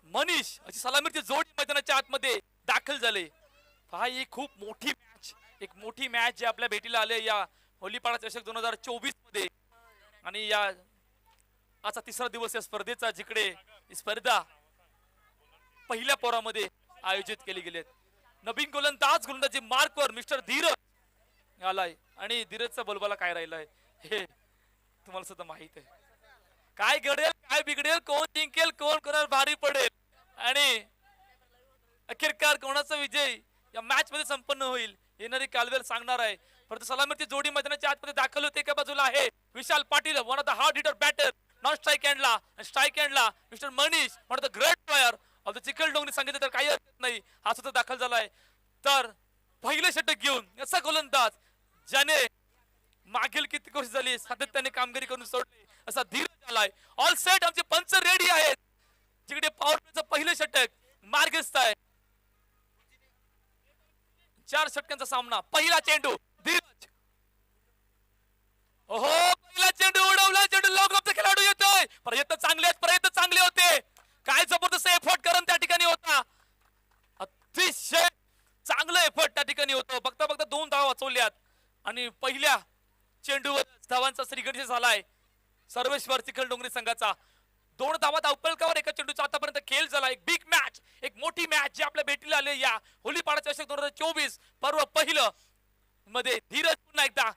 मनीष अशी सलामीची जोडी मैदानाच्या आतमध्ये दाखल झाले. पहा ही खूप मोठी मॅच, एक मोठी मॅच जी आपल्या भेटीला आले या होलीपाडा चषक 2024 मध्ये. आणि या आजचा तिसरा दिवस या स्पर्धेचा, जिकडे ही स्पर्धा पहिल्या पोरामध्ये आयोजित केली गेली. नवीन गोलंदाजी मार्कवर मिस्टर धीरज आलाय आणि धीरजचा बोलबाला काय राहिलाय हे तुम्हाला सुद्धा माहित आहे. काय घडेल काय बिघडेल, कोण जिंकेल कोण कोणावर भारी पडेल आणि अखेरकार कोणाचा विजय या मॅच मध्ये संपन्न होईल येणारी कालवेल सांगणार आहे. परंतु सलामीची जोडी मैदानाच्या आतमध्ये दाखल होते. एका बाजूला आहे Vishal Patil, one of the hard hitter batter, non strike हँडला, स्ट्राईक हँडला mister Manish, one of the great player of the Chikhaldongri सांगितलं तर काही हरकत नाही, हा सुद्धा दाखल झालाय. तर पहिले षटक घेऊन असा गोलंदाज ज्याने मागील किती कोशिश झाली सातत्याने कामगिरी करून सोडली असा धीरज आलाय. ऑल सेट, आमचे पंच रेडी आहेत. जिकडे पॉवर प्लेचं पहिलं षटक मार्गस्थ आहे. 4 षटकांचा सामना. पहिला चेंडू धीरज, ओहो पहिला चेंडू उडवला, चेंडू लॉकअपचा खेळाडू येतोय. प्रयत्न चांगले होते. काय जबरदस्त एफर्ट करून त्या ठिकाणी होता. अतिशय चांगलं एफर्ट त्या ठिकाणी होतं. बघता 2 धावा वाचवल्यात आणि पहिल्या चेंडूवर धावांचा श्रीगणेश झालाय सर्वेश्वर चिखल डोंगरी संघाचा. 2 धावा धावपलकावर एका चेंडूचा आतापर्यंत खेळ झाला. एक बिग मॅच, एक मोठी मॅच जी आपल्या भेटीला आले या होलीपाडा चषक 2024 पर्व पहिलं मध्ये. धीरज पुन्हा एकदा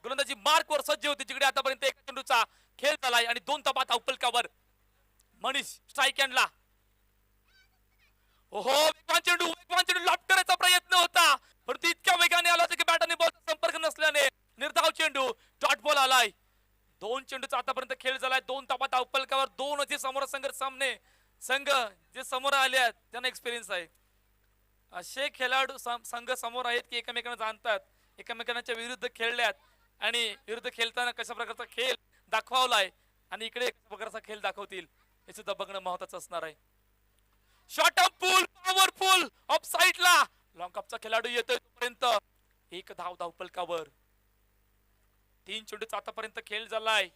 गोलंदाजी मार्कवर सज्ज होते, जिकडे आतापर्यंत एका चेंडूचा खेळ झालाय आणि 2 धावा धावपलकावर. मनीष स्ट्राईक हँडला, ओहो वेगवान चेंडू लॉफ्ट करायचा प्रयत्न होता, परंतु इतक्या वेगाने आला की बॅटने बॉलचा संपर्क नसल्याने निर्धाव चेंडू डॉट बॉल आलाय. 2 चेंडूचा आतापर्यंत खेळ झालाय. 2 धावा धावपलकावर. 2 जे संघ जे समोर आले आहेत त्यांना एक्सपिरियन्स आहे. असे खेळाडू संघ समोर आहेत की एकमेकांना जाणतात, एकमेकांच्या विरुद्ध खेळल्यात आणि विरुद्ध खेळताना कशा प्रकारचा खेळ दाखवलाय आणि इकडे कशा प्रकारचा खेळ दाखवतील हे सुद्धा बघणं महत्त्वाचं असणार आहे. Short up pool powerful of साइडला लॉंग कपचा खेळाडू येतोय तोपर्यंत 1 धाव धावपलकावर. 3 चेंडूचा आतापर्यंत खेळ झालाय.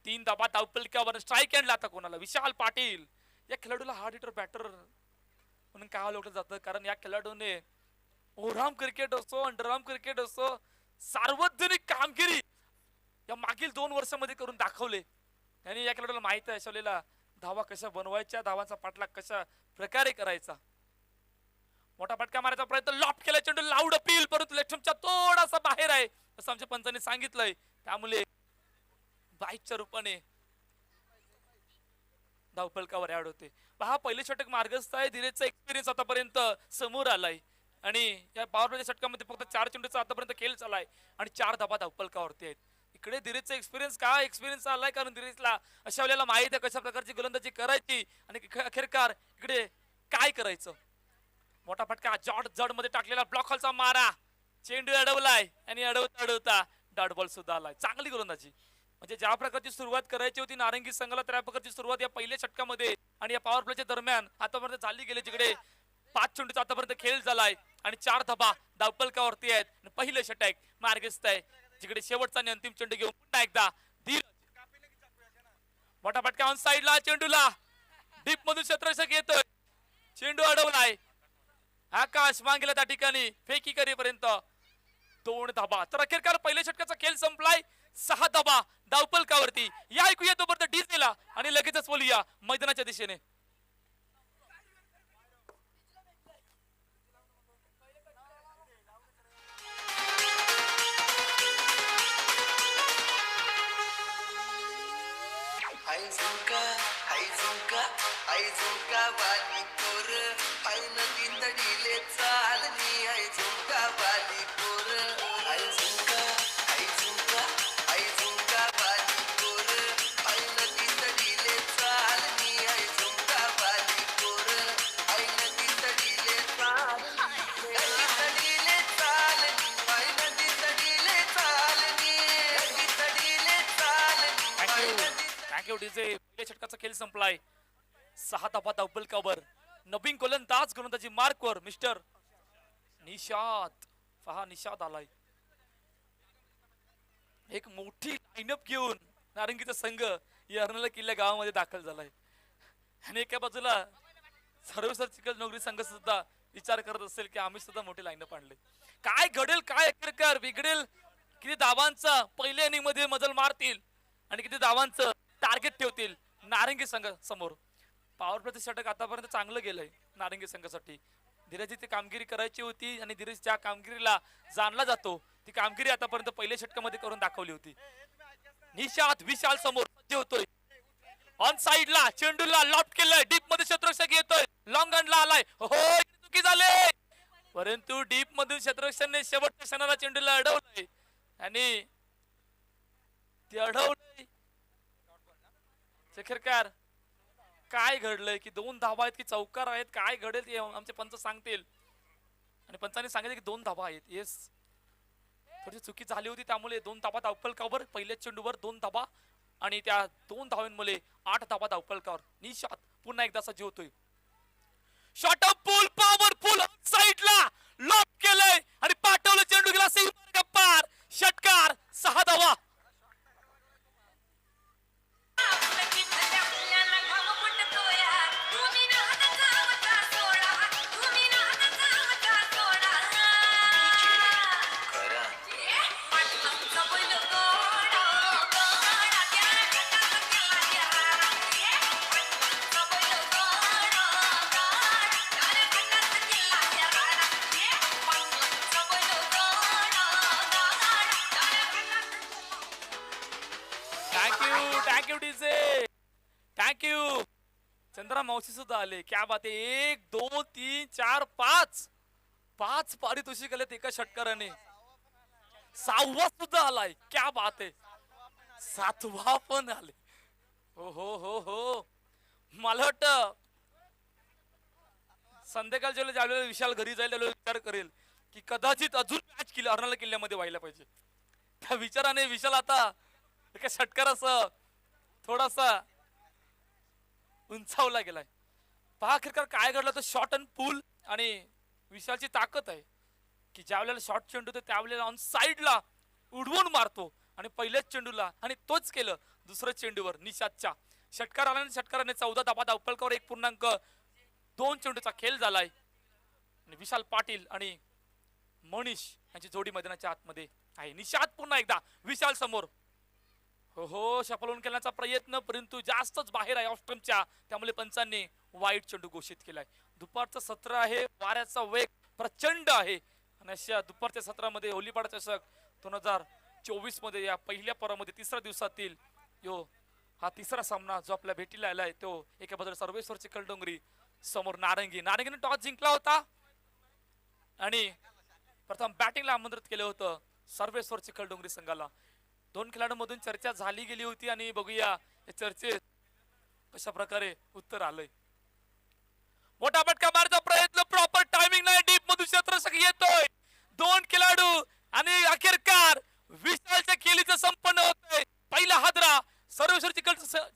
3 धावा धावपलकावर. स्ट्राईक हँडला आता कोणाला? विशाल पाटील. या खेळाडूला हार्ड हिटर बॅटर म्हणून का ओळखलं जातं, कारण या खेळाडूने ओव्हरआर्म क्रिकेट असो, अंडरआर्म क्रिकेट असो, सार्वजनिक कामगिरी या मागील 2 वर्षांमध्ये करून दाखवले. आणि या खेळाडूला माहित आहे अशा धावा कशा बनवायच्या, धावांचा पाठलाग कशा प्रकारे करायचा. मोठा फटका मारायचा प्रयत्न, लॉफ्ट केला चेंडू, लाऊड अपील, परंतु लेफ्टच्या थोडासा बाहेर आहे असं आमच्या पंचांनी सांगितलंय. त्यामुळे बाईकच्या रूपाने धावपलकावर ऍड होते. हा पहिले षटक मार्गस्थ आहे. धीरजचा एक्सपिरियन्स आतापर्यंत समोर आलाय आणि या पॉवर प्लेच्या षटकामध्ये फक्त 4 चेंडूचा आतापर्यंत खेळ चालाय आणि 4 धावा धावपलकावरती आहेत. इकडे धीरजचा एक्सपिरियन्स आलाय, कारण धीरजला अशा वेळेला माहित आहे कशा प्रकारची गोलंदाजी करायची आणि अखेरकार इकडे काय करायचं. मोठा फटका जड मध्ये टाकलेला, ब्लॉक हॉलचा मारा, चेंडू अडवलाय आणि अडवता डॉट बॉल सुद्धा आलाय. चांगली गोलंदाजी, म्हणजे ज्या प्रकारची सुरुवात करायची होती नारंगी संघाला त्या प्रकारची सुरुवात या पहिल्या षटकामध्ये आणि या पॉवर प्लेच्या दरम्यान आतापर्यंत झाली गेली. जिकडे 5 चेंडूचा आतापर्यंत खेळ झालाय आणि 4 धाबा धावपलकावरती आहेत. पहिलं षटक मार्गस्थ आहे, जिकडे शेवटचा आणि अंतिम चेंडू घेऊन पुन्हा एकदा धीरज. मोठा फटका ऑन साइडला, चेंडूला डीप मधून क्षेत्ररक्षक येतोय, चेंडू अडवलाय, आकाश मांगेला त्या ठिकाणी फेकी करेपर्यंत 2 धाबा. तर अखेरकार पहिल्या षटकाचा खेळ संपलाय. 6 धाबा धावपलकावरती. या ऐकूया तोपर्यंत डीजेला आणि लगेचच बोलूया मैदानाच्या दिशेने. पहिल्या षटकाचा खेळ संपलाय. 6 धाबा धावपलकावर. नवीन गोलंदाजी मार्कवर मिस्टर निशाद. पहा निशाद आलाय. एक मोठी लाईनअप घेऊन नारंगीचा संघ या अर्नला किल्ला गावामध्ये दाखल झालाय आणि एका बाजूला सर्वेसर चिखल नोकरी संघ सुद्धा विचार करत असेल की आम्ही सुद्धा मोठी लाईन आणले. काय घडेल, काय अखेरकार बिघडेल, किती धावांचा पहिल्या इनिंग मध्ये मजल मारतील आणि किती धावांचं टार्गेट ठेवतील नारंगी संघ समोर. पॉवर प्लेचं षटक आतापर्यंत चांगलं गेलंय नारंगी संघासाठी. धीरजची ती कामगिरी करायची होती आणि धीरज ज्या कामगिरीला जाणला जातो ती कामगिरी आतापर्यंत पहिल्या षटकामध्ये करून दाखवली होती. निशात विशाल समोर सज्ज होतोय. ऑन साइडला चेंडूला लॉफ्ट केलंय, डीप मध्ये क्षेत्ररक्षक येतोय, लॉंग ला आलाय. हो चुकी झाले, परंतु डीप मधून क्षेत्ररक्षकने शेवटच्या क्षणाला चेंडूला अडवलंय आणि ते अडवलंय. शेखरकार काय घडलंय की 2 धावा आहेत की चौकार आहेत, काय घडेल ते आमचे पंच सांगतील. आणि पंचांनी सांगितलं की 2 धावा आहेत. येस, थोडी चुकी झाली होती त्यामुळे 2 धावा धावफलकावर, पहिल्याच चेंडूवर 2 धावा आणि त्या 2 धावांमुळे 8 धावा धावफलकावर. निशात पुन्हा एकदा सज्ज होतोय. शॉट ऑफ पूल पॉवरफुल साइडला लॉक केलंय आणि पाठवलं, चेंडू गेला सीमार्ग पार. षटकार 6 धावा. Thank you DJ, thank you. चंद्रा मावशी सुद्धा आले. क्या बात आहे. 1 2 3 4 5 पारितोषिक आलेत एका षटकाराने. 6वा सुद्धा आलाय. क्या बात आहे. 7वा पण आले. हो हो हो हो, मला वाटतं संध्याकाळच्या ज्यावेळेला विशाल घरी जाईल त्यावेळेला विचार करेल की कदाचित अजून मॅच किल्ला अर्नाला किल्ल्यामध्ये व्हायला पाहिजे. त्या विचाराने विशाल आता एका षटकारासह थोडासा उंचावला गेलाय. पहा अखेरकार काय घडलं तर शॉट अँड पूल. आणि विशालची ताकद आहे की ज्या वेळेला शॉट चेंडू होतो त्यावेळेला ऑन साइडला उडवून मारतो आणि पहिल्याच चेंडूला, आणि तोच केलं दुसऱ्या चेंडूवर निशातच्या. षटकार आला आणि षटकाराने 14 धावा धावफलकावर 1.2 चेंडूचा खेळ झालाय. आणि विशाल पाटील आणि मनीष यांची जोडी मैदानाच्या आतमध्ये आहे. निशात पुन्हा एकदा विशाल समोर. हो शपलून खेळण्याचा प्रयत्न, परंतु जास्तच बाहेर आहे ऑफ स्टंपच्या, त्यामुळे पंचांनी वाईट चेंडू घोषित केलाय. दुपारचं सत्र आहे, वाऱ्याचा वेग प्रचंड आहे आणि अशा दुपारच्या सत्रामध्ये होलीपाड चषक 2024 मध्ये या पहिल्या परामध्ये तिसऱ्या दिवसातील हा तिसरा सामना जो आपल्या भेटीला आलाय तो एका बाजूला सर्वेश्वर चिखलडोंगरी समोर नारंगीने टॉस जिंकला होता आणि प्रथम बॅटिंगला आमंत्रित केलं होतं सर्वेश्वर चिखलडोंगरी संघाला. 2 खेळाडूंमधून चर्चा झाली गेली होती आणि बघूया या चर्चेत कशा प्रकारे उत्तर आलंय. मोठा फटका मारचा प्रयत्न, प्रॉपर टायमिंग नाही, डीप मधून क्षेत्ररक्षक येतोय. 2 खेळाडू आणि अखेरकार विशालच्या खेळीचं संपन्न होतंय. पहिला हादरा सर्वेश्वर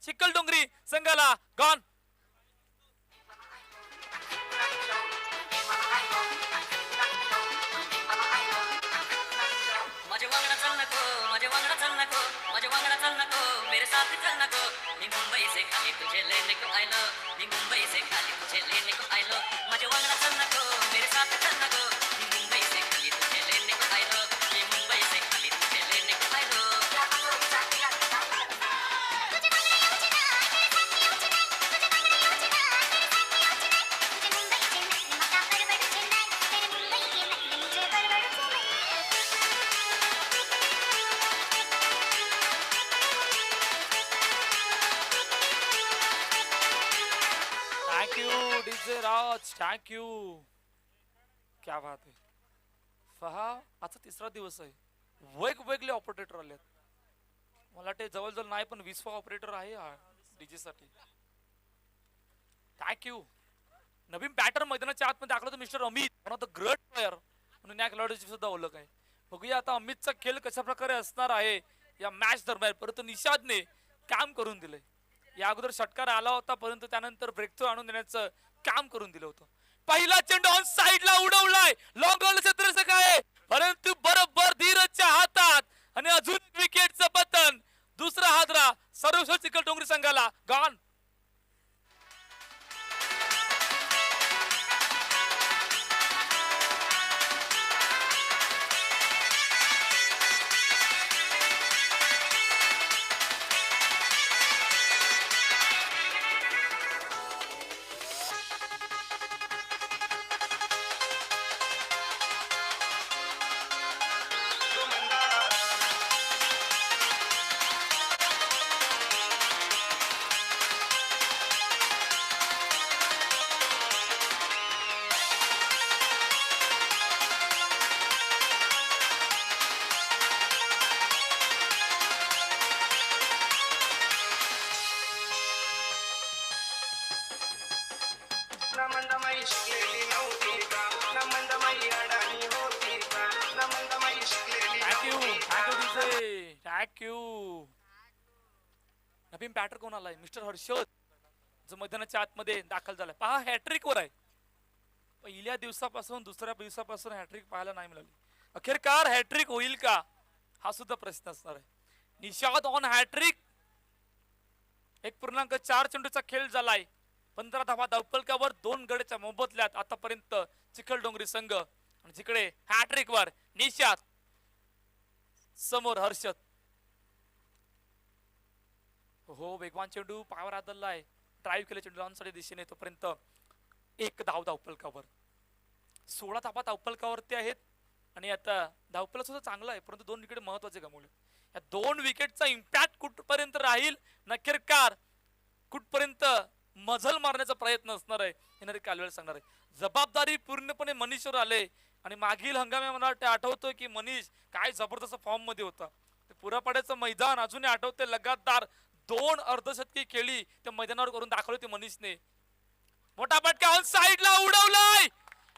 चिखलडोंगरी संघाला गॉन. मेरे साथ चलना को, मी मुंबई से खाली तुझे लेने को आई लो, मी मुंबई से खाली तुझे लेने को आई लो. माझे वांगडा चलना को, मेरे साथ चलना को, मी मुंबई से खाली तुझे लेने को आई लो, मी मुंबई से खाली तुझे लेने को आई लो. राज थँक्यू. क्या बात आहे. पहा आजचा तिसरा दिवस आहे, वेगवेगळे ऑपरेटर आलेत. मला वाटते जवळजवळ नाही पण 20वा ऑपरेटर आहे डीजे साठी. थँक्यू. नवीन बॅटर मैदानाच्या आतमध्ये दाखवलं तर mister Amit, one of the great player म्हणून या खेळाडूची सुद्धा ओळख आहे. बघूया आता अमितचा खेळ कशा प्रकारे असणार आहे या मॅच दरम्यान. परंतु निषादने काम करून दिलंय. या अगोदर षटकार आला होता परंतु त्यानंतर ब्रेकथ्रू आणून देण्याचं काम करून दिलं होतं. पहिला चेंडू ऑन साइडला उडवलाय, लॉंग ऑन क्षेत्ररक्षक आहे परंतु बरोबर धीरजच्या हातात आणि अजून विकेटचं पतन. दुसरा हादरा सर्वेश्वर चिखलडोंगरी संघाला गॉन. मंदमाई शिकलेली नव्हती का न मंदमाई अडाणी होती का न मंदमाई शिकलेली थँक्यू नव्हती थँक्यू का डीजे थँक्यू. नवीन बॅटर कोण आलाय? मिस्टर हर्षद, जो मैदानाच्या आतमध्ये दाखल झालाय. पहा हॅट्रिक वर आहे. पहिल्या दिवसापासून दुसऱ्या दिवसापासून हॅट्रिक पाहायला नाही मिळाली. अखेरकार हॅट्रिक होईल का हा सुद्धा प्रश्न असणार आहे. निषाद ऑन हॅट्रिक. 1.4 चेंडूचा खेळ झालाय. 15 धावा धावपलकावर 2 गडच्या मोबदल्यात आतापर्यंत चिखलडोंगरी संघ. आणि जिकडे हॅट्रिक वर निषाद, समोर हर्षद. हो वेगवान चेंडू पायावर आदळलाय. ड्राईव्ह केले चेंडू ऑनसाइड दिशेने. तोपर्यंत 1 धाव धावपलकावर. 16 धावा धावपलकावरती आहेत. आणि आता धावपल सुद्धा चांगला आहे, परंतु 2 विकेट महत्वाचे गमावले. या 2 विकेटचा इम्पॅक्ट कुठपर्यंत राहील, नखेरकार कुठपर्यंत मजल मारण्याचा प्रयत्न असणार आहे, येणारे कालवेळ सांगणार आहे. जबाबदारी पूर्णपणे मनीषवर आले. आणि मागील हंगामी मला आठवतोय की मनीष काय जबरदस्त फॉर्म मध्ये होता. पुरापाड्याचं मैदान अजूनही आठवते. लगातार 2 अर्धशतकी खेळी त्या मैदानावर करून दाखवली होती मनीषने. मोठा फटका ऑन साइडला उडवलाय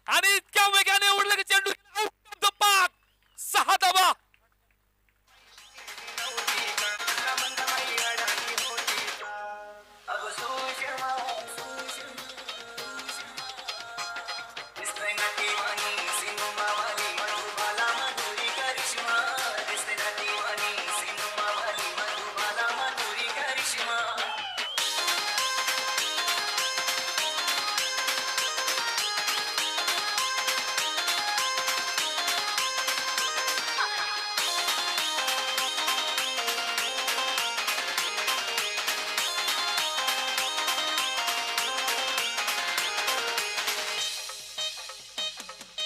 आणि इतक्या वेगाने उडलं की चेंडू पाक. 6 धावा. नव्हती का न मंदमाई अडाणी होती का अगं सुषमा दिसतंय ना दिवाणी सिनेमावाली मधुबाला माधुरी करिश्मा दिसतंय ना दिवाणी सिनेमावाली मधुबाला माधुरी करिश्मा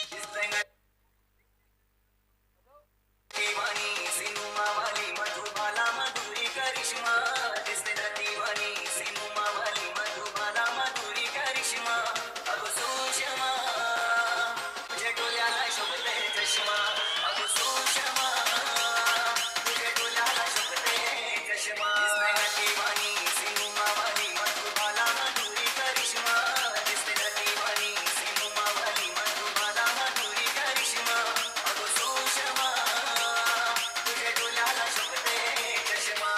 दिसतंय ना दिवाणी सिनेमावाली मधुबाला माधुरी करिश्मा दिसते ना दिवाणी सिनेमावाली मधुबाला माधुरी करिश्मा अगं सुषमा तुझ्या डोळ्याला शोभते चष्मा अगं सुषमा तुझ्या डोळ्याला शोभते चष्मा दिसते ना दिवाणी सिनेमावाली मधुबाला माधुरी करिश्मा दिसते ना दिवाणी सिनेमावाली मधुबाला माधुरी करिश्मा अगं सुषमा तुझ्या डोळ्याला शोभते चष्मा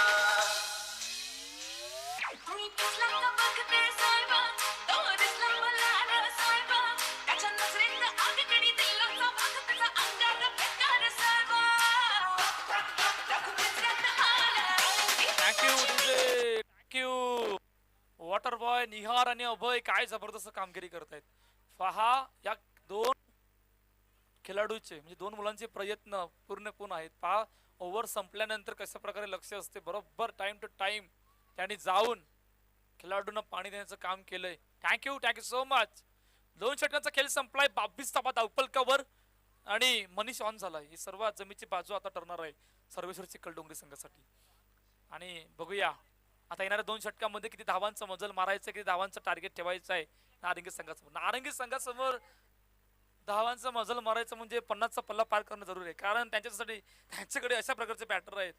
तुम्ही दिसला का बघते साहेबा, तो दिसला मला र साहेबा, त्याच्या नजरेत आगीकडे दिलाचा वाघ त्याचा अंगार बेकार साहेबा. दाखवू पिंजऱ्यात आला. Thank you DJ thank you. Water boy Nihar आणि अभय काय जबरदस्त कामगिरी करतायत. पहा या 2 खेळाडूचे म्हणजे 2 मुलांचे प्रयत्न पूर्ण आहेत. पहा ओव्हर संपल्यानंतर कशा प्रकारे लक्ष असते, बरोबर टाइम टू टाइम त्यांनी जाऊन खेळाडूंना पाणी देण्याचं काम केलंय. Thank you so much. 2 षटकांचा खेळ संपलाय. 22 धावा धावपलकावर आणि मनीष ऑन झालाय. ही सर्वात जमीची बाजू आता ठरणार आहे सर्वेश्वर चिखलडोंगरी संघासाठी. आणि बघूया आता येणाऱ्या 2 षटकामध्ये किती धावांचा मजल मारायचा, किती धावांचं टार्गेट ठेवायचं आहे नारंगी संघासमोर. नारंगी संघासमोर धावांचा मजल मारायचं म्हणजे 50चा पल्ला पार करणं जरुरी आहे. कारण त्यांच्याकडे अशा प्रकारचे बॅटर आहेत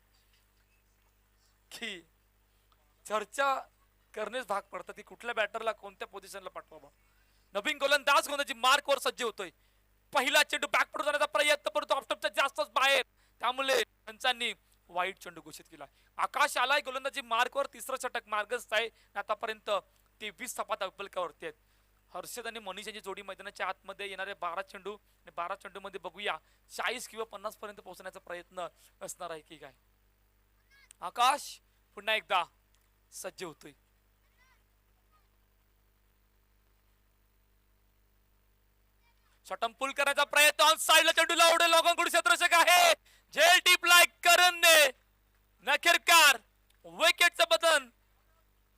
की चर्चा करणेच भाग पडतात की कुठल्या बॅटरला कोणत्या पोझिशनला पाठवावा. नवीन गोलंदाज गोंदाची मार्कवर सज्ज होतोय. पहिला चेंडू बॅकफुट जाण्याचा प्रयत्न, परंतु ऑफस्टंपच्या जास्तच बाहेर. त्यामुळे पंचांनी वाईट चेंडू घोषित केला. आकाश आलाय गोलंदाजी मार्कवर. 3रं षटक मार्गस्थ आहे. आतापर्यंत 23 धावा धावपलकावरती आहेत. हर्षद आणि मनीष यांची जोडी मैदानाच्या आतमध्ये येणारे 12 चेंडू आणि 12 चेंडू मध्ये बघूया 40 किंवा 50 पर्यंत पोहोचण्याचा प्रयत्न असणार आहे की काय. आकाश पुन्हा एकदा सज्ज होतोय. शटम पुल करण्याचा प्रयत्न ऑन साइडला चेंडूला उडे लोकांकडून क्षेत्ररक्षक आहे. जेल डीप लाईक करणने नखेरकार विकेटचं बदन.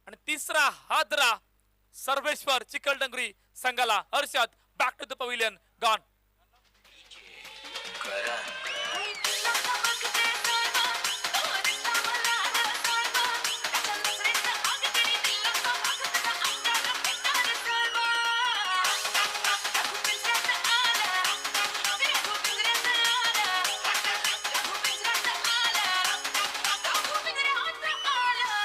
आणि 3रा हादरा सर्वेश्वर चिखलडोंगरी संघाला. Harshad back to the pavilion gone. तुम्ही दिसला का बघते साहेबा, तो दिसला मला र साहेबा, त्याच्या नजरेत आगीकडे दिलाचा वाघ त्याचा अंगार बेकार साहेबा. दाखवू पिंजऱ्यात आला. दाखवू पिंजऱ्यात आला. दाखवू पिंजऱ्यात आला. दाखवू पिंजऱ्यात आला.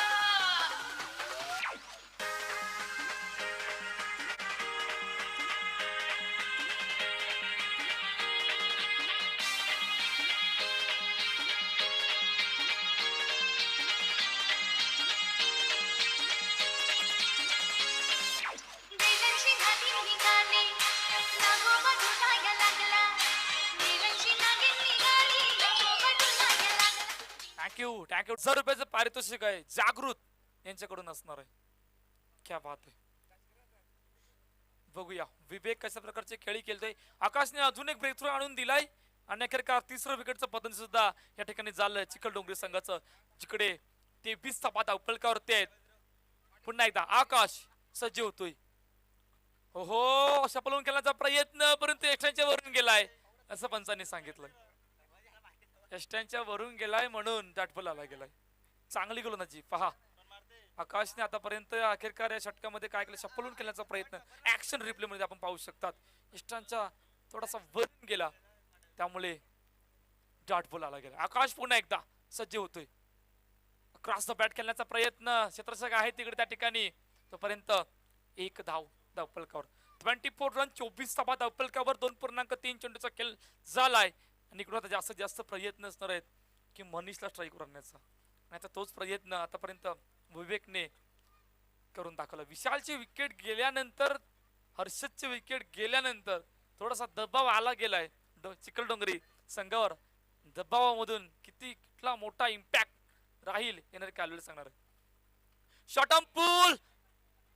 थँक्यू 1,000 रुपयाचं पारितोषिक आहे जागृत यांच्याकडून असणार आहे. क्या बात आहे. बघूया विवेक कशा प्रकारचे खेळी खेळतोय. आकाशने अजून एक ब्रेक थ्रू आणून दिलाय आणि अखेरकार तिसरं विकेटचं पतन सुद्धा या ठिकाणी झालंय चिखल डोंगरी संघाचं, जिकडे 23 धावा धावफलकावरती आहेत. पुन्हा एकदा आकाश सज्ज होतोय. हो शपलून खेळण्याचा प्रयत्न परंतु एक्स्ट्राच्या वरून गेलाय असं पंचांनी सांगितलं. एक्स्ट्राच्या वरून गेलाय म्हणून डॉट आला गेलाय. चांगली गोलंदाजी पहा आकाशने आतापर्यंत. अखेरकार या षटकामध्ये काय केलं शपलून खेळण्याचा प्रयत्न ऍक्शन रिप्ले मध्ये आपण पाहू शकतात. इष्टांचा थोडासा वरून गेला त्यामुळे डॉट बॉल आला गेला. आकाश पुन्हा एकदा सज्ज होतोय. क्रॉस द बॅट खेळण्याचा प्रयत्न क्षेत्ररक्षक आहे तिकडे त्या ठिकाणी. तोपर्यंत एक धावफलकावर 24 रन 24 धावा धावफलकावर 2.3 चेंडूचा खेळ झालाय. आणि इकडून आता जास्तीत जास्त प्रयत्न असणार आहेत की मनीषला स्ट्राईक आणण्याचा. नाही तोच प्रयत्न आतापर्यंत विवेकने करून दाखवला. विशालची विकेट गेल्यानंतर हर्षदची विकेट गेल्यानंतर थोडासा दबाव आला गेलाय चिखल डोंगरी संघावर. दबावामधून कितला मोठा इम्पॅक्ट राहील येणारे कालवेळ सांगणार आहे. शॉर्ट ऑन पूल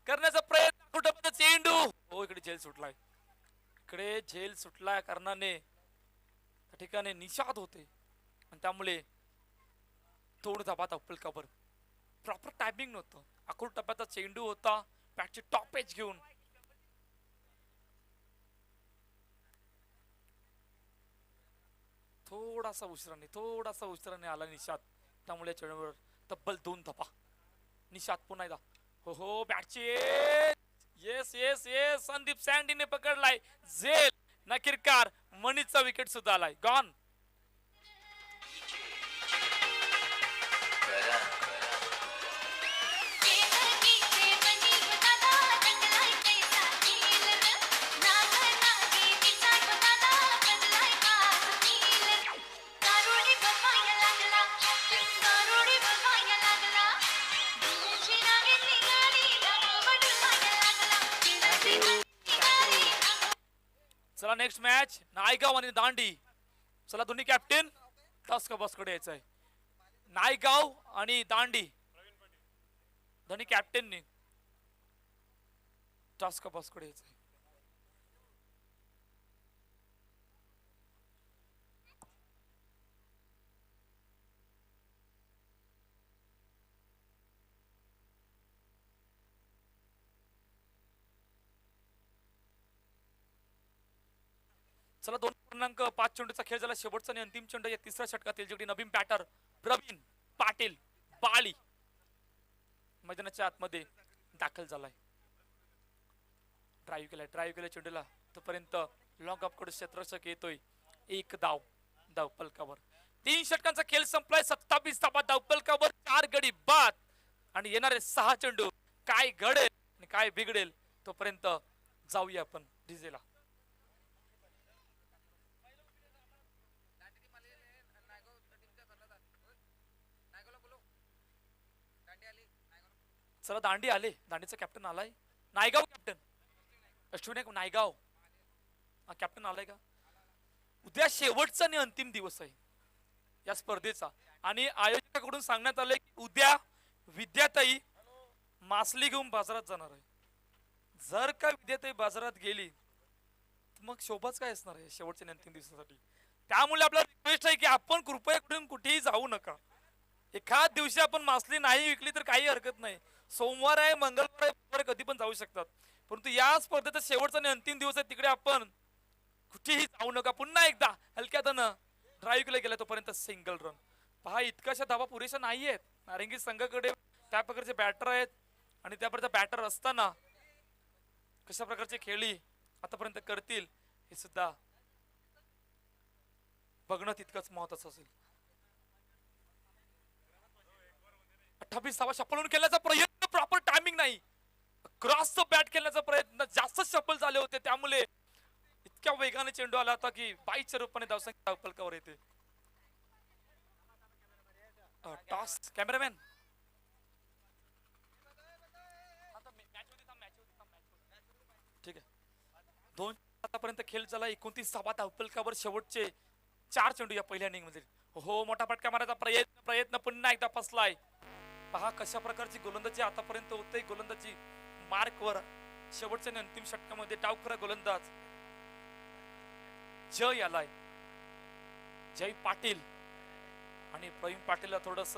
करण्याचा प्रयत्न कुठं चेंडू. हो इकडे झेल सुटलाय. इकडे झेल सुटलाय कारणाने त्या ठिकाणी निषाद होते आणि त्यामुळे थोडं धाबा धावफलकावर प्रॉपर टायमिंग नव्हतं. अकोल टप्प्याचा चेंडू होता बॅटची टॉप एज घेऊन. थोडासा उशिराने आला निषाद त्यामुळे चेंडूवर तब्बल 2 धाबा. निषाद पुन्हा एकदा हो बॅटची येस येस येस संदीप सँडीने पकडलाय झेल. नकीरकार मनीचा विकेट सुद्धा आलाय गॉन. चला नेक्स्ट मॅच नायगाव आणि दांडी. चला दोन्ही कॅप्टन टास्क बॉसकडे यायचंय. नायगाव आणि दांडी दोन्ही कॅप्टननी टास्क बॉसकडे यायचंय. चला 2.5 चेंडूचा खेळ झाला. शेवटचा आणि अंतिम चेंडू या तिसऱ्या षटकातील जिकडे नवीन बॅटर प्रवीण पाटील बाळी मैदानाच्या आतमध्ये दाखल झालाय. ड्राईव्ह केलाय चेंडूला. तोपर्यंत लॉंग ऑफ कडून क्षेत्ररक्षक येतोय. एक धावफलकावर 3 षटकांचा खेळ संपलाय. 27 धावा धावफलकावर 4 गडी बाद आणि येणारे 6 चेंडू काय घडेल आणि काय बिघडेल तोपर्यंत जाऊया आपण डीजेला. चला दांडी आले. दांडीचा कॅप्टन आलाय. नायगाव कॅप्टन अश्विन नायगाव कॅप्टन आलाय का. उद्या शेवटचा आणि अंतिम दिवस आहे या स्पर्धेचा आणि आयोजकाकडून सांगण्यात आलंय की उद्या विद्याताई मासली घेऊन बाजारात जाणार आहे. जर का विद्याताई बाजारात गेली मग शोभाच काय असणार आहे शेवटच्या आणि अंतिम दिवसासाठी. त्यामुळे आपल्याला रिक्वेस्ट आहे की आपण कृपया कुठून कुठेही जाऊ नका. एखाद दिवशी आपण मासली नाही विकली तर काही हरकत नाही. सोमवार आहे मंगळवार आहे बुधवार कधी पण जाऊ शकतात. परंतु या स्पर्धेचा शेवटचा आणि अंतिम दिवस आहे तिकडे आपण कुठेही जाऊ नका. पुन्हा एकदा हलक्यातनं ड्राईव्ह केला गेला तोपर्यंत सिंगल रन. पहा इतकाशा धावा पुरेशा नाही आहेत. नारंगी संघाकडे त्या प्रकारचे बॅटर आहेत आणि त्या प्रकारचा बॅटर असताना कशा प्रकारचे खेळी आतापर्यंत करतील हे सुद्धा बघणं तितकंच महत्वाचं असेल. 28 धावा शपलून खेळण्याचा प्रयत्न प्रॉपर टायमिंग नाही. क्रॉस बॅट खेळण्याचा प्रयत्न जास्त शफल झाले होते त्यामुळे इतक्या वेगाने चेंडू आला होता की 22च्या रूपाने धावसंख्या धावफलकावर येते. टॉस कॅमेरामॅन ठीक आहे. 2 आतापर्यंत खेळ झाला. 29 धावा धावफलकावर शेवटचे 4 चेंडू या पहिल्या इनिंग मध्ये. हो, मोठा फटका मारायचा प्रयत्न प्रयत्न पुन्हा एकदा फसलाय. पहा कशा प्रकारची गोलंदाजी आतापर्यंत होते. गोलंदाजी मार्कवर शेवटच्या आणि अंतिम षटकामध्ये डावखुरा गोलंदाज जय आलाय. जय पाटील आणि प्रवीण पाटीलला थोडस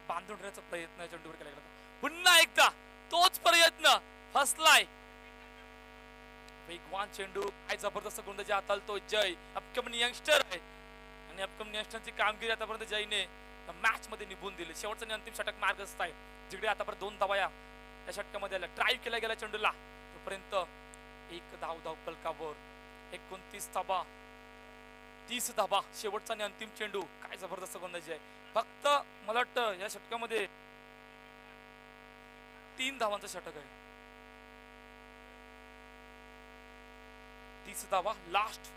बांधून ठेवण्याचा प्रयत्न चेंडूवर केला गेला. पुन्हा एकदा तोच प्रयत्न फसलाय. वेगवान चेंडू, काय जबरदस्त गोलंदाजी हाताळतो जय. अपकमिंग यंगस्टर आहे आणि अपकमिंग यंगस्टरची कामगिरी आतापर्यंत जयने मॅच मध्ये निभून दिली. शेवटचं आणि अंतिम षटक मार्गस्थ आहे, जिकडे आतापर्यंत 2 धावा या षटकामध्ये आल्या. ड्राईव्ह केला गेला चेंडूला, तोपर्यंत 1 धाव फलकावर. 29 धावा, 30 धावा. शेवटचा आणि अंतिम चेंडू, काय जबरदस्त गोलंदाजी आहे. फक्त मला वाटतं या षटकामध्ये 3 धावांचं षटक आहे. 30 धावा, लास्ट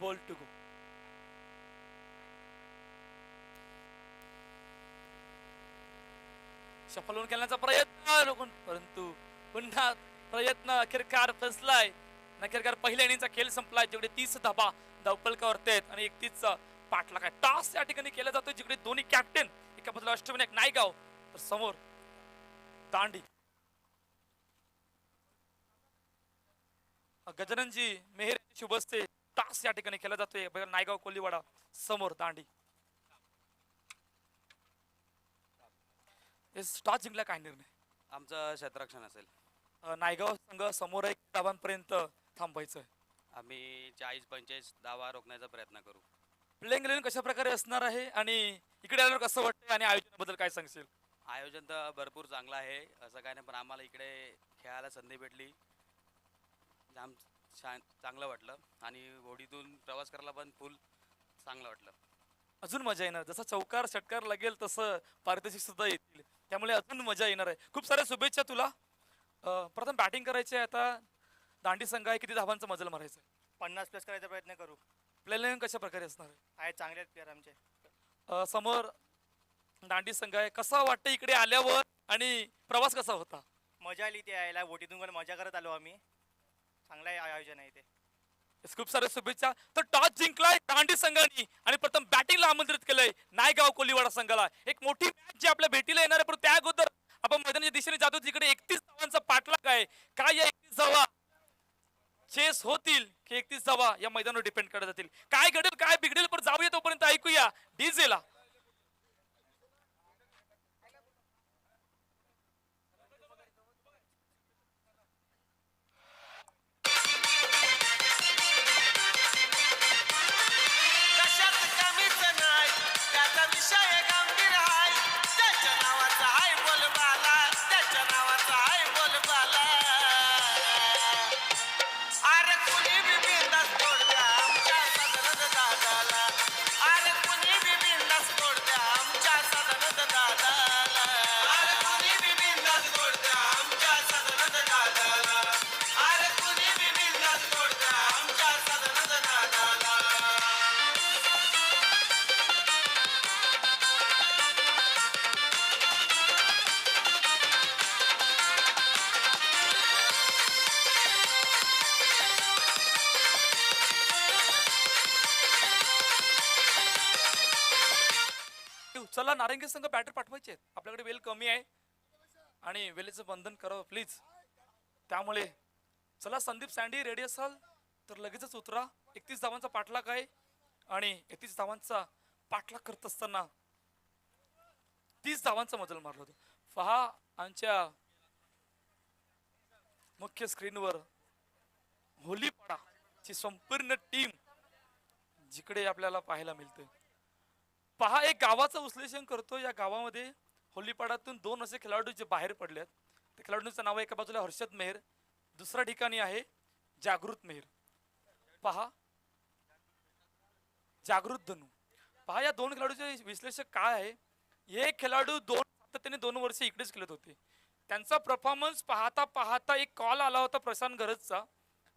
बॉल टू गो. सफल होऊन खेळण्याचा प्रयत्न, परंतु पुन्हा प्रयत्न अखेरकार फसलाय. अखेरकार पहिल्या इनिंगचा खेळ संपलाय, जिकडे 30 धावा धावफलकावर आहेत आणि 31 पाठलाग आहे. टॉस या ठिकाणी केला जातो, जिकडे दोन्ही कॅप्टन, एका बाजूला अष्टविनायक नायगाव तर समोर दांडी. गजाननजी मेहर शुभ असते. टॉस या ठिकाणी केला जातोय, नायगाव कोलीवाडा समोर दांडी. टॉस जिंकला काय निर्णय? आमचं क्षेत्ररक्षण असेल. नायगाव संघ समोर 1 धावांपर्यंत थांबायचं. आम्ही 40-45 धावा रोखण्याचा प्रयत्न करू. प्लेइंग 11 कशा प्रकारे असणार आहे आणि इकडे आल्यावर कसं वाटतंय आणि आयोजनाबद्दल काय सांगशील? आयोजन तर भरपूर चांगलं आहे, असं काय नाही, पण आम्हाला इकडे खेळायला संधी भेटली, जाम चांगलं वाटलं आणि होडीतून प्रवास करायला पण फुल चांगलं वाटलं. अजून मजा येणार, जसं चौकार षटकार लागेल तसं पारितोषिक सुद्धा येतील, त्यामुळे अजून मजा येणार आहे. खूप साऱ्या शुभेच्छा तुला. प्रथम बॅटिंग करायची आहे आता. दांडी संघ आहे, किती धावांचा मजल मारायचा आहे? 50+ करायचा प्रयत्न करू. प्लेइंग कशा प्रकारे असणार आहे? आहे चांगले प्लेअर आमचे. समोर दांडी संघ आहे, कसा वाटतं इकडे आल्यावर आणि प्रवास कसा होता? मजा आली ते यायला, बोटीतून पण मजा करत आलो आम्ही. चांगलं आयोजन आहे ते. खूप साऱ्या शुभेच्छा. तर टॉस जिंकलाय दांडी संघाने आणि प्रथम बॅटिंगला आमंत्रित केलंय नायगाव कोलीवाडा संघाला. एक मोठी मॅच जी आपल्या भेटीला येणार आहे, पण त्या अगोदर आपण मैदानाच्या दिशेने जातो, जिकडे 31 धावांचा पाठलाग आहे. काय या 31 धावा चेस होतील की 31 धावा या मैदानावर डिपेंड करत जातील? काय घडेल काय बिघडेल, पण जाऊया तोपर्यंत ऐकूया डीजेला. कशात कमीच नाही, त्याचा विषय गंभीर आहे. त्याच्या नावाचा आहे बोलबाला, त्याच्या नावाचा आहे बोलबाला. अरे कुणी बी बिंदास तोड द्या आमच्या सदनद दादाला. अरे कुणी बी बिंदास तोड द्या आमच्या सदनद दादाला. अरे कुणी बी बिंदास तोड द्या आमच्या सदनद दादाला. अरे कुणी बी बिंदास तोड द्या आमच्या सदनद दादाला. चला, नारंगी संघ बॅटर पाठवायचे आहेत. आपल्याकडे वेळ कमी आहे आणि वेळेचं बंधन करावं प्लीज. त्यामुळे चला, संदीप सँडी रेडी असाल तर लगेचच उतरा. 31 धावांचा पाठलाग आहे आणि 31 धावांचा पाठलाग करत असताना 30 धावांचा मजल मारला होता. पहा आमच्या मुख्य स्क्रीनवर होलीपाडाची संपूर्ण टीम जिकडे आपल्याला पाहायला मिळते. पहा, एक गावाचं विश्लेषण करतो. या गावामध्ये होलीपाडातून 2 असे खेळाडू जे बाहेर पडलेत. त्या खेळाडूंचं नाव एका बाजूला हर्षद मेहर, दुसऱ्या ठिकाणी आहे जागृत मेहर. पहा, जागृत धनू. पहा, या 2 खेळाडूचे विश्लेषक काय आहे. हे खेळाडू सातत्याने 2 वर्ष इकडेच खेळत होते. त्यांचा परफॉर्मन्स पाहता पाहता एक कॉल आला होता प्रशांत गरजचा,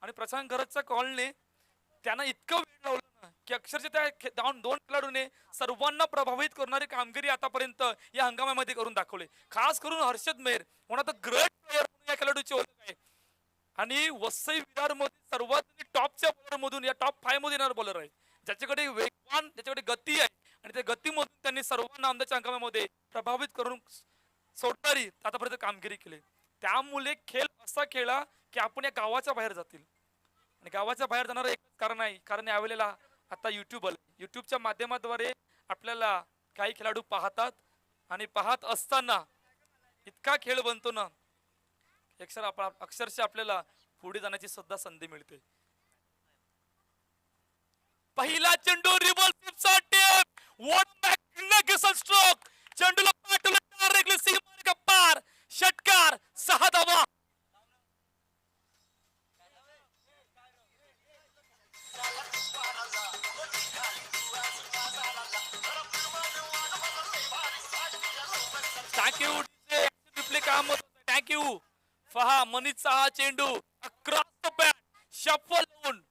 आणि प्रशांत गरजच्या कॉलने त्यांना इतकं वेळ लावलं ना की अक्षरशः त्या 2 खेळाडूने सर्वांना प्रभावित करणारी कामगिरी आतापर्यंत या हंगामामध्ये करून दाखवली. खास करून Harshad Mehar, one of the great player या खेळाडूची ओळख आहे आणि वसई विरार मध्ये सर्वात टॉपच्या बॉलर मधून, या टॉप 5 मध्ये येणारा बॉलर आहे, ज्याच्याकडे वेगवान वेगवान, त्याच्याकडे गती आहे आणि त्या गतीमधून त्यांनी सर्वांना आमदारच्या हंगामामध्ये प्रभावित करून सोडणारी आतापर्यंत कामगिरी केली. त्यामुळे खेळ असा खेळा की आपण या गावाच्या बाहेर जातील आणि गावाच्या बाहेर जाणार एक कारण आहे, कारण यावेळेला आता युट्यूब आलं. युट्यूबच्या माध्यमाद्वारे आपल्याला काही खेळाडू पाहतात आणि पाहत असताना इतका खेळ बनतो ना, अक्षरशः आपल्याला पुढे जाण्याची सुद्धा संधी मिळते. पहिला चेंडू reverse attempt, what magnificent stroke, चेंडूला पाठवलं डायरेक्टली सीमारेषा पार, षटकार, 6 धावा. थँक्यू रिप्ले काम होत. थँक्यू फहा मनीषचा हा चेंडू अक्रॉस द बॅट, शफल होऊन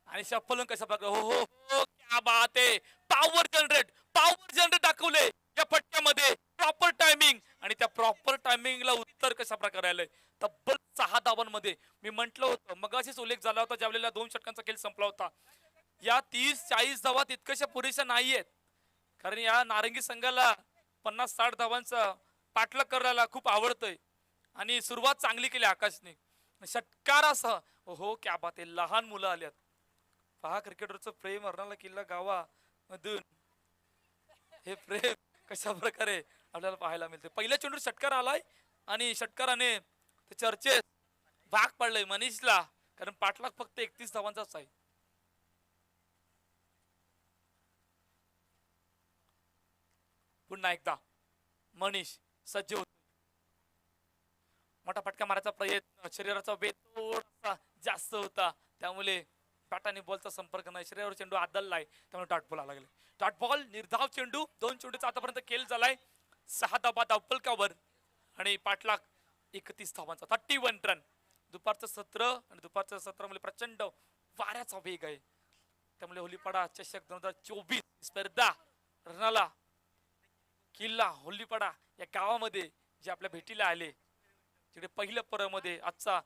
आणि शफल होऊन कशा प्रकारे, हो हो हो क्या बात आहे, पॉवर जनरेट दाखवले या फटक्यामध्ये, प्रॉपर टायमिंग आणि त्या प्रॉपर टायमिंगला उत्तर कशा प्रकारे आलंय. तब्बल 6 धावांमध्ये. मी म्हंटल होतं मगाशीच उल्लेख झाला होता ज्यावेळेला 2 षटकांचा खेळ संपला होता, या 30-40 धावा तितक्याशा पुरेशा नाहीयेत, कारण या नारंगी संघाला 50-60 धावांचा पाठलाग करायला खूप आवडतंय आणि सुरुवात चांगली केली आकाशने षटकारासह. हो क्या बात आहे, लहान मुलं आल्यात पहा, क्रिकेटरचं प्रेम अर्नाला किल्ला गावामधून हे प्रेम कशा प्रकारे आपल्याला पाहायला मिळते. पहिल्या चेंडूवर षटकार आलाय आणि षटकाराने ते चर्चेत भाग पडलाय मनीषला, कारण पाठलाग फक्त 31 धावांचाच आहे. पुन्हा एकदा मनीष सज्ज होतो, मोठा फटका मारायचा प्रयत्न, शरीराचा वेग थोडासा जास्त होता त्यामुळे बॅटाने बॉलचा संपर्क नाही, शरीरावर चेंडू आदललाय त्यामुळे डॉट बॉल आला. डॉट बॉल निर्धाव चेंडू, 2 चेंडूचा आतापर्यंत खेळ झालाय, 6 धावा धावफलकावर आणि पाठलाग 31 धावांचा, 31 रन. दुपारचं सत्र आणि दुपारच्या सत्रामध्ये प्रचंड वाऱ्याचा वेग आहे त्यामुळे होलीपाडा चषक 2024 स्पर्धा रनाला किल्ला होलीपाडा या गावामध्ये जे आपल्या भेटीला आले, तिकडे पहिल्या पर्वामध्ये आजचा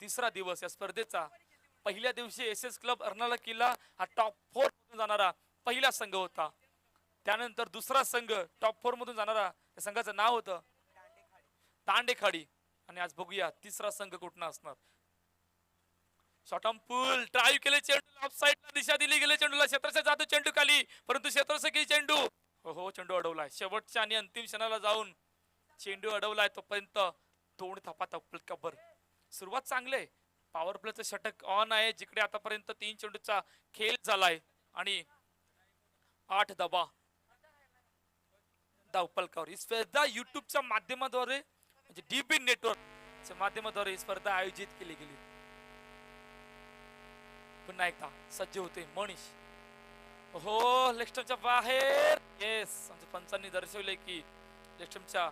3रा दिवस या स्पर्धेचा. पहिल्या दिवशी SS क्लब अर्नाला किल्ला हा टॉप 4 मधून जाणारा पहिला संघ होता. त्यानंतर दुसरा संघ टॉप 4 मधून जाणारा, त्या संघाचं नाव होतं दांडेखाडी. आणि आज बघूया 3रा संघ कुठला असणार. शॉर्ट ऑन पूल ड्राईव्ह केले, चेंडूला ऑफ साइडला दिशा दिली गेले, चेंडूला क्षेत्राच्या जातो चेंडू खाली, परंतु क्षेत्रसखी चेंडू, हो चेंडू अडवलाय. शेवटच्या आणि अंतिम क्षणाला जाऊन चेंडू अडवलाय, तोपर्यंत 2 धावा धावफलकावर. सुरुवात चांगली आहे, पॉवर प्लेचं षटक ऑन आहे, जिकडे आतापर्यंत 3 चेंडूचा खेळ झालाय आणि 8 धावा धावफलकावर. ही स्पर्धा युट्यूबच्या माध्यमाद्वारे म्हणजे डीबी नेटवर्कच्या माध्यमाद्वारे ही स्पर्धा आयोजित केली गेली. पुन्हा एकदा सज्ज होते मनीष, हो लेफ्टच्या बाहेर, येस आमच्या पंचांनी दर्शवले की लेफ्टच्या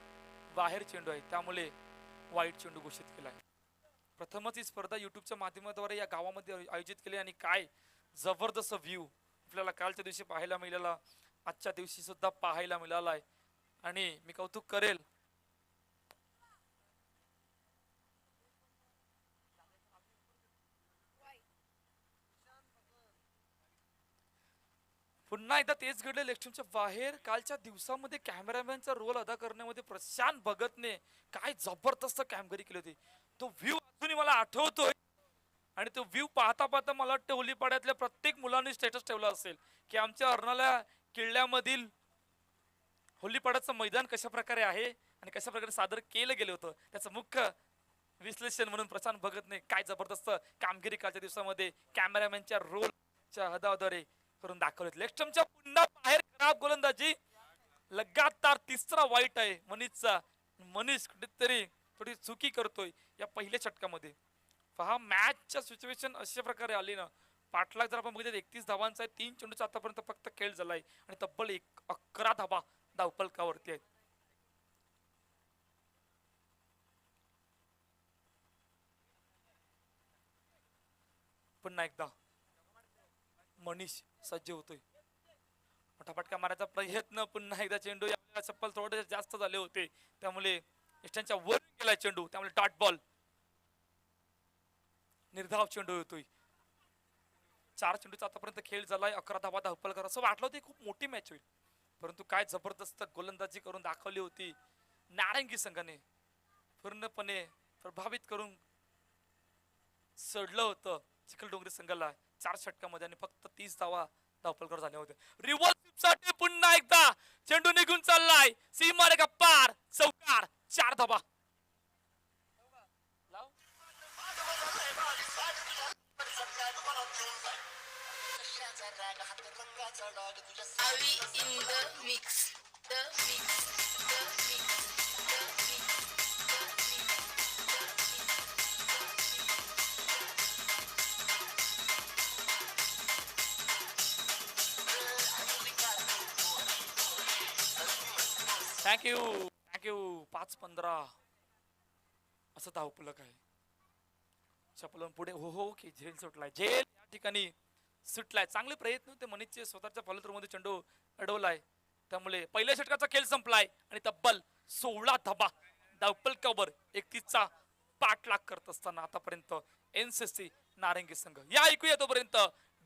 बाहेर चेंडू आहे त्यामुळे वाईट चेंडू घोषित केलाय. प्रथमच ही स्पर्धा युट्यूबच्या माध्यमाद्वारे या गावामध्ये आयोजित केली आणि काय जबरदस्त व्ह्यू आपल्याला कालच्या दिवशी पाहायला मिळाला, आजच्या दिवशी सुद्धा पाहायला मिळालाय आणि मी कौतुक करेल पुन्हा एकदा तेच घडले लेफ्टच्या बाहेर. कालच्या दिवसामध्ये कॅमेरामॅनचा रोल अदा करण्यामध्ये प्रशांत भगतने काय जबरदस्त कामगिरी केली होती. तो व्ह्यू अजूनही मला आठवतोय आणि तो व्ह्यू पाहता पाहता मला वाटतं होलीपाड्यातल्या प्रत्येक मुलांनी स्टेटस ठेवला असेल की आमच्या अर्नाला किल्ल्यामधील होलीपाड्याचं मैदान कशा प्रकारे आहे आणि कशा प्रकारे सादर केलं गेलं होतं. त्याचं मुख्य विश्लेषण म्हणून प्रशांत भगतने काय जबरदस्त कामगिरी कालच्या दिवसामध्ये कॅमेरामॅनच्या रोलच्या हदाद्वारे करून दाखवले. लेफ्टच्या पुन्हा बाहेर खराब गोलंदाजी, लगातार 3रा वाईट आहे मनीषचा. मनीष कुठेतरी थोडी चुकी करतोय या पहिल्या षटकामध्ये. पहा मॅचच्या सिच्युएशन अशा प्रकारे आली ना, पाठलाग जर आपण बघितलं 31 धावांचा आहे, 3 चेंडूचा आतापर्यंत फक्त खेळ झालाय आणि तब्बल 11 धावा धावफलकावरती आहेत. पुन्हा एकदा मनीष सज्ज होतोय, मोठा फटका मारायचा प्रयत्न, पुन्हा एकदा चेंडू चप्पल थोडे जास्त झाले होते त्यामुळे इष्टांच्या वर गेला चेंडू, त्यामुळे डॉट बॉल. निर्धाव चेंडू होतोय 4 चेंडूचा आतापर्यंत खेळ झालाय, 11 धावा धावपलकर. असं वाटलं होतं खूप मोठी मॅच होईल, परंतु काय जबरदस्त गोलंदाजी करून दाखवली होती नारंगी संघाने. पूर्णपणे प्रभावित करून सोडलं होतं चिखलडोंगरी संघाला 4 षटकामध्ये आणि फक्त 30 धावा धावपलकर झाले होते. रिव्हर्स साठी पुन्हा एकदा चेंडू निघून चाललाय सीमारेखा पार, चौकार, 4 धावा. Avi in the mix. The mix. The mix. The mix. Thank you thank you. 5-15 असं धावपलक आहे. चपलन पुढे हो हो की झेल सुटलाय. झेल या ठिकाणी सुटलाय. चांगले प्रयत्न होते मनीषचे, स्वतःच्या फॉलोथ्रू चेंडू अडवलाय, त्यामुळे पहिल्या षटकाचा खेळ संपलाय आणि तब्बल 16 धाबा धावपलकावर 31चा पाठलाग करत असताना आतापर्यंत एनसीसी नारंगी संघ. या ऐकूया तोपर्यंत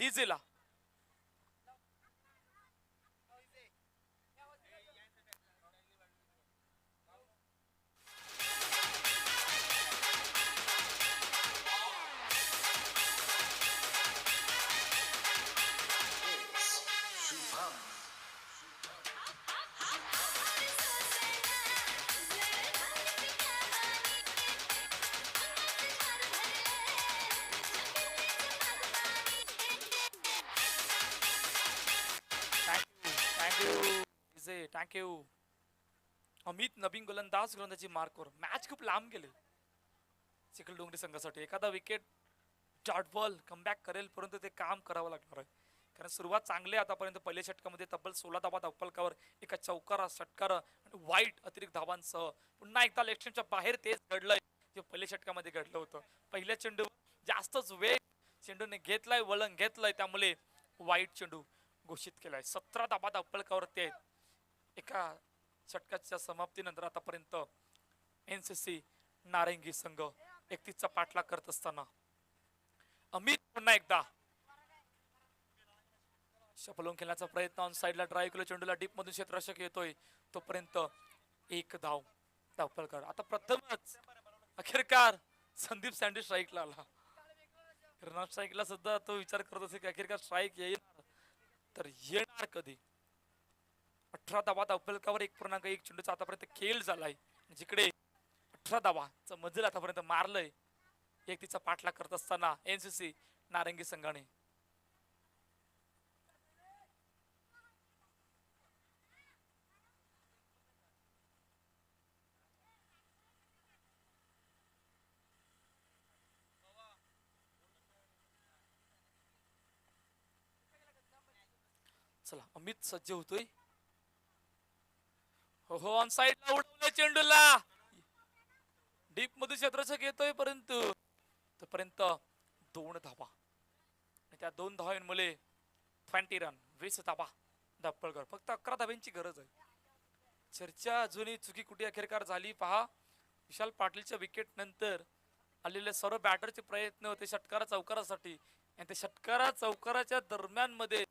डीजेला. थँक्यू. अमित नवीन गोलंदाजी मार्कवर. मॅच खूप लांब गेले चिखलडोंगरी संघासाठी. एखादा विकेट डॉट बॉल कमबॅक करेल, परंतु ते काम करावं लागणार आहे, कारण सुरुवात चांगली आतापर्यंत. पहिल्या षटकामध्ये तब्बल 16 धावा धावपलकावर, एका चौकारा, षटकार आणि वाईट अतिरिक्त धावांसह पुन्हा एकदा इलेक्शनच्या बाहेर तेच घडलंय जे पहिल्या षटकामध्ये घडलं होतं. पहिल्या चेंडूवर जास्तच वेग चेंडूने घेतलाय, वळण घेतलंय, त्यामुळे वाईट चेंडू घोषित केलाय. 17 धावा धावपलकावर ते एका षटकाच्या समाप्तीनंतर आतापर्यंत एनसीसी नारंगी संघ 31चा पाठलाग करत असताना अमित पुन्हा एकदा शपलून खेळण्याचा प्रयत्न. ऑन साइडला ड्राईव्ह केला चेंडूला, डीप मधून क्षेत्ररक्षक येतोय, तोपर्यंत 1 धाव धावपलकर. आता प्रथमच अखेरकार संदीप सँडी स्ट्राईकला आला. रन स्ट्राईकला सुद्धा तो विचार करत असेल की अखेरकार स्ट्राईक येणार तर येणार कधी. 18 धावा धावपलकावर 1.1 चेंडूचा आतापर्यंत खेळ झालाय, जिकडे 18 धावाचं मजल आतापर्यंत मारलंय 31चा पाठलाग करत असताना एनसीसी नारंगी संघाने. चला अमित सज्ज होतोय. हो ऑन साइडला उडवलंय चेंडूला, डीप मध्ये क्षेत्ररक्षक येतोय, परंतु तोपर्यंत 2 धावा. त्या 2 धावांमुळे 20 रन, 20 धावा धावपलकर. फक्त 11 धाव्यांची गरज आहे. चर्चा अजूनही चुकी कुठे अखेरकार झाली पहा. विशाल पाटीलच्या विकेट नंतर आलेले सर्व बॅटरचे प्रयत्न होते षटकारा चौकारासाठी, आणि त्या षटकारा चौकाराच्या दरम्यान मध्ये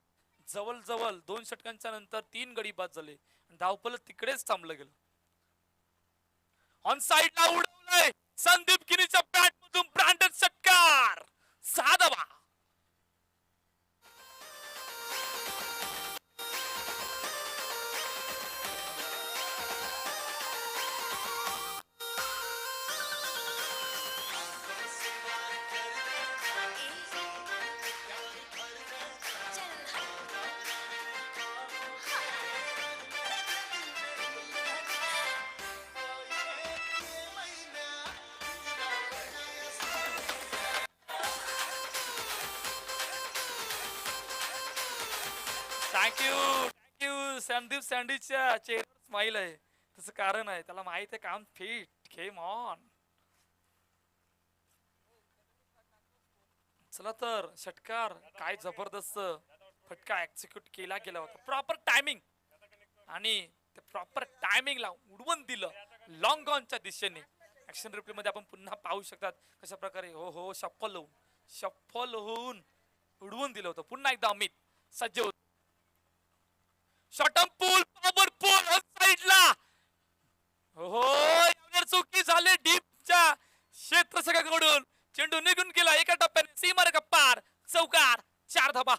जवळ 2 षटकांच्या नंतर 3 गडी बाद झाले, धावपल तिकडेच थांबलं गेलं. ऑन साइडला उडवलंय संदीप गिरीच्या बॅट मधून ब्रँडेड षटकार, 6 धावा. थँक्यू. संदीप सँडीच्या चेहऱ्यावर स्माइल आहे, तसं कारण आहे, त्याला माहित आहे काम फिट. Game on. चला तर षटकार काय जबरदस्त फटका एक्झिक्यूट केला गेला होता. प्रॉपर टायमिंग आणि ते प्रॉपर टायमिंगला उडवून दिलं लॉंग ऑनच्या दिशेने. ऍक्शन रिप्ले मध्ये आपण पुन्हा पाहू शकतात कशा प्रकारे हो शफल होऊन उडवून दिलं होतं. पुन्हा एकदा अमित सज्ज होत. शॉटम पूल पॉवरफुल ऑन साइडला. हो यावर चुकी झाली डीपच्या क्षेत्ररक्षकाकडून. चेंडू निघून गेला एका टप्प्याने सीमारेखा पार. चौकार 4 धाबा.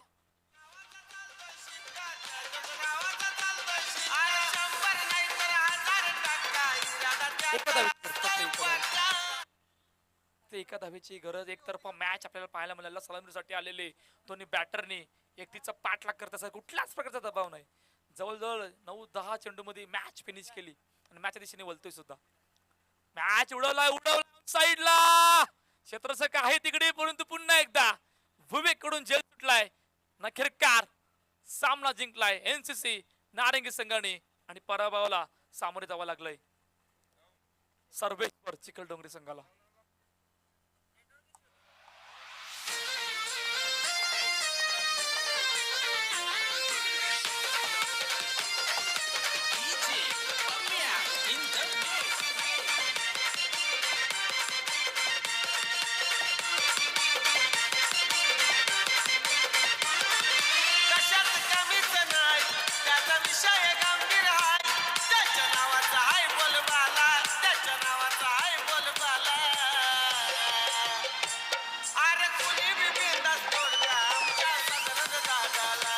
अरे 100 नाही तर 1000 इरादा एका त्याचा. धावेची फक्त एका धावेची. ते एका धावेची गरज. एकतर्फा मॅच आपल्याला पाहायला मिळाला. सलामीसाठी आलेले दोन्ही बॅटरनी एकटीचा पाठलाग करत असतात. कुठल्याच प्रकारचा दबाव नाही. जवळजवळ 9-10 चेंडू मध्ये मॅच फिनिश केली आणि मॅचच्या दिशेने वळतोय सुद्धा. मॅच उडवला साईडला. क्षेत्ररक्षक आहे तिकडे, परंतु पुन्हा एकदा विवेक कडून जेल सुटलाय. नखिरकार सामना जिंकलाय एनसीसी नारंगी संघाने आणि पराभवाला सामोरे जावं लागलंय सर्वेश्वर चिखलडोंगरी संघाला. कशात कमीच नाही, त्याचा विषय गंभीर आहे. त्याच्या नावाचा आहे बोलबाला, त्याच्या नावाचा आहे बोलबाला. अरे कुणी बी बिनधास्त तोड द्या आमच्या सदनद दादाला.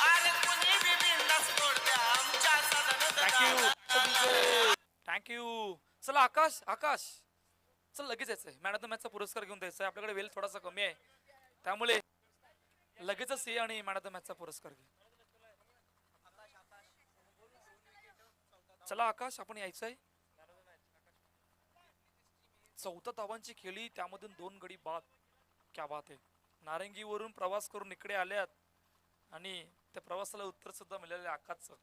अरे कुणी बी बिनधास्त तोड द्या आमच्या सदनद थँक्यू दादाला. थँक्यू. चला आकाश आकाश चल लगेच यायचंय. मॅन ऑफ द मॅचचा पुरस्कार घेऊन द्यायचा. आपल्याकडे वेळ थोडासा कमी आहे, त्यामुळे लगेचच ये आणि मॅन ऑफ द मॅचचा पुरस्कार घे. चला आकाश आपण यायचंय. 14 धावांची खेळी, त्यामधून 2 गडी बाद. क्या बात आहे. नारंगीवरून प्रवास करून इकडे आल्यात आणि त्या प्रवासाला उत्तर सुद्धा मिळाले आकाशचं.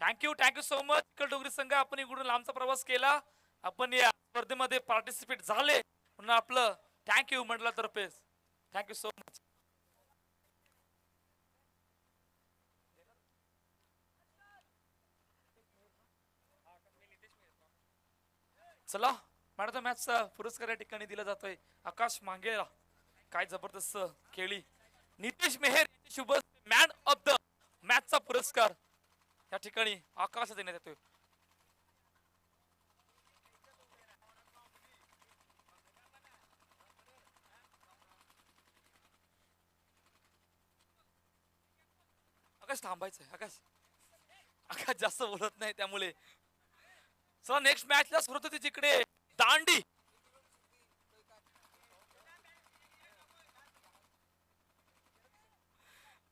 Thank you so much. चिखलडोंगरी संघ आपण इकडून लांबचा प्रवास केला, आपण या स्पर्धेमध्ये पार्टिसिपेट झाले म्हणून आपलं थँक्यू मंडळातर्फे थँक्यू सो मच. चला मॅन ऑफ द मॅचचा पुरस्कार या ठिकाणी दिला जातोय आकाश मांगेला. काय जबरदस्त खेळी. नितेश मेहर शुभ मॅन ऑफ द मॅचचा पुरस्कार या ठिकाणी आकाशात देण्यात येतोय. आकाश थांबायचंय. आकाश जास्त बोलत नाही, त्यामुळे चला नेक्स्ट मॅचला सुरुवात होती जिकडे दांडी.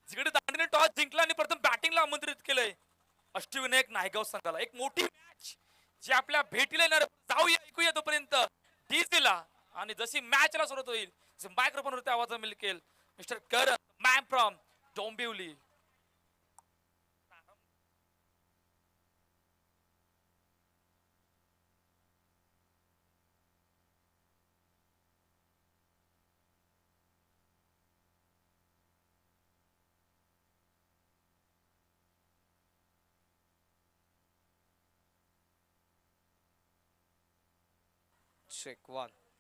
जिकडे दांडीने टॉस जिंकला आणि प्रथम बॅटिंगला आमंत्रित केलंय अष्टविनायक नायगाव संघाला. एक मोठी मॅच जी आपल्या भेटीला येणार. जाऊया ऐकूया तोपर्यंत डीसीला. आणि जशी मॅचला सुरुवात होईल मायक्रोफोन वरती आवाज मिळेल mister Karan man from Dombivli. Check 1.